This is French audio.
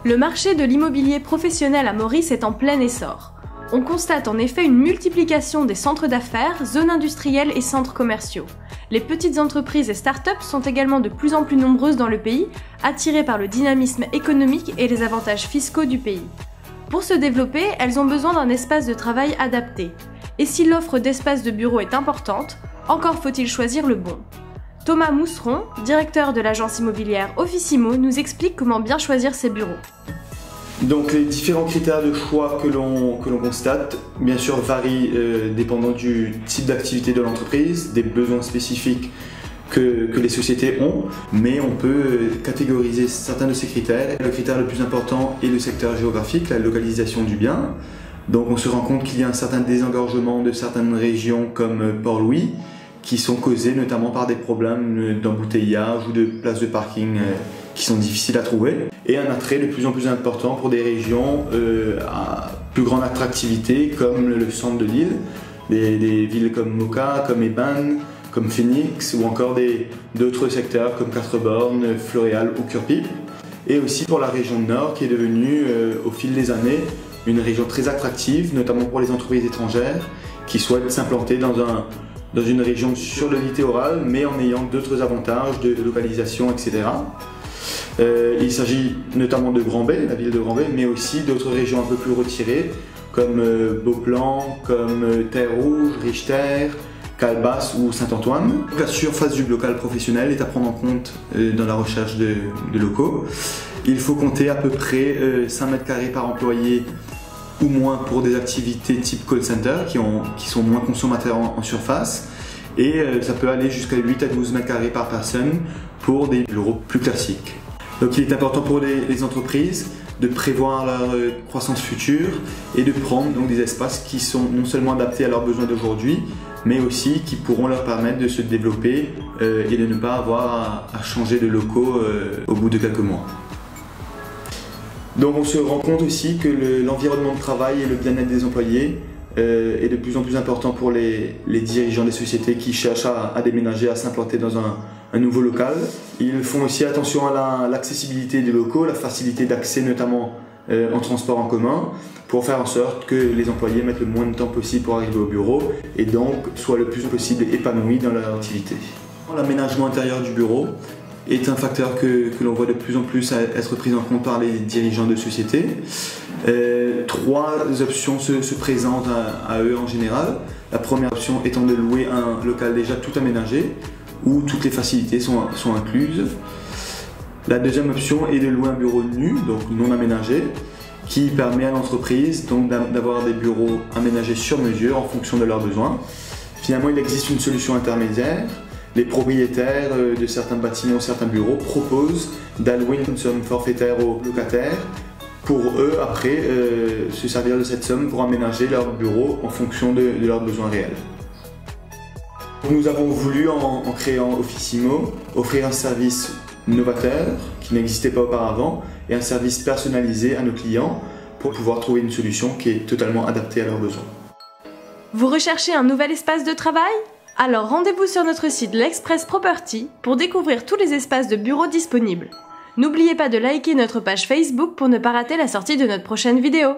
Le marché de l'immobilier professionnel à Maurice est en plein essor. On constate en effet une multiplication des centres d'affaires, zones industrielles et centres commerciaux. Les petites entreprises et start-up sont également de plus en plus nombreuses dans le pays, attirées par le dynamisme économique et les avantages fiscaux du pays. Pour se développer, elles ont besoin d'un espace de travail adapté. Et si l'offre d'espaces de bureau est importante, encore faut-il choisir le bon. Thomas Mousseron, directeur de l'agence immobilière Officimo, nous explique comment bien choisir ses bureaux. Donc les différents critères de choix que l'on constate, bien sûr, varient dépendant du type d'activité de l'entreprise, des besoins spécifiques que les sociétés ont, mais on peut catégoriser certains de ces critères. Le critère le plus important est le secteur géographique, la localisation du bien. Donc on se rend compte qu'il y a un certain désengorgement de certaines régions comme Port-Louis, qui sont causés notamment par des problèmes d'embouteillage ou de places de parking qui sont difficiles à trouver. Et un attrait de plus en plus important pour des régions à plus grande attractivité comme le centre de l'île, des villes comme Moka, comme Eban, comme Phoenix ou encore d'autres secteurs comme Quatre-Bornes, Floréal ou Curpip. Et aussi pour la région Nord qui est devenue au fil des années une région très attractive, notamment pour les entreprises étrangères qui souhaitent s'implanter dans une région sur le littoral, mais en ayant d'autres avantages de localisation, etc. Il s'agit notamment de Grand-Bay, la ville de Grand-Bay, mais aussi d'autres régions un peu plus retirées, comme Beauplan, comme Terre-Rouge, Richter, Calbas ou Saint-Antoine. La surface du local professionnel est à prendre en compte dans la recherche de locaux. Il faut compter à peu près 5 mètres carrés par employé ou moins pour des activités type call center qui sont moins consommateurs en surface, et ça peut aller jusqu'à 8 à 12 mètres carrés par personne pour des bureaux plus classiques. Donc il est important pour les entreprises de prévoir leur croissance future et de prendre donc des espaces qui sont non seulement adaptés à leurs besoins d'aujourd'hui, mais aussi qui pourront leur permettre de se développer et de ne pas avoir à changer de locaux au bout de quelques mois. Donc on se rend compte aussi que l'environnement de travail et le bien-être des employés est de plus en plus important pour les dirigeants des sociétés qui cherchent à déménager, à s'implanter dans un nouveau local. Ils font aussi attention à l'accessibilité des locaux, la facilité d'accès notamment en transport en commun, pour faire en sorte que les employés mettent le moins de temps possible pour arriver au bureau et donc soient le plus possible épanouis dans leur activité. L'aménagement intérieur du bureau est un facteur que l'on voit de plus en plus être pris en compte par les dirigeants de sociétés. 3 options se présentent à eux en général. La première option étant de louer un local déjà tout aménagé, où toutes les facilités sont incluses. La deuxième option est de louer un bureau nu, donc non aménagé, qui permet à l'entreprise d'avoir des bureaux aménagés sur mesure en fonction de leurs besoins. Finalement, il existe une solution intermédiaire. Les propriétaires de certains bâtiments, certains bureaux proposent d'allouer une somme forfaitaire aux locataires pour eux, après, se servir de cette somme pour aménager leur bureau en fonction de leurs besoins réels. Nous avons voulu, en créant Officimo, offrir un service novateur qui n'existait pas auparavant et un service personnalisé à nos clients pour pouvoir trouver une solution qui est totalement adaptée à leurs besoins. Vous recherchez un nouvel espace de travail ? Alors rendez-vous sur notre site l'Express Property pour découvrir tous les espaces de bureaux disponibles. N'oubliez pas de liker notre page Facebook pour ne pas rater la sortie de notre prochaine vidéo.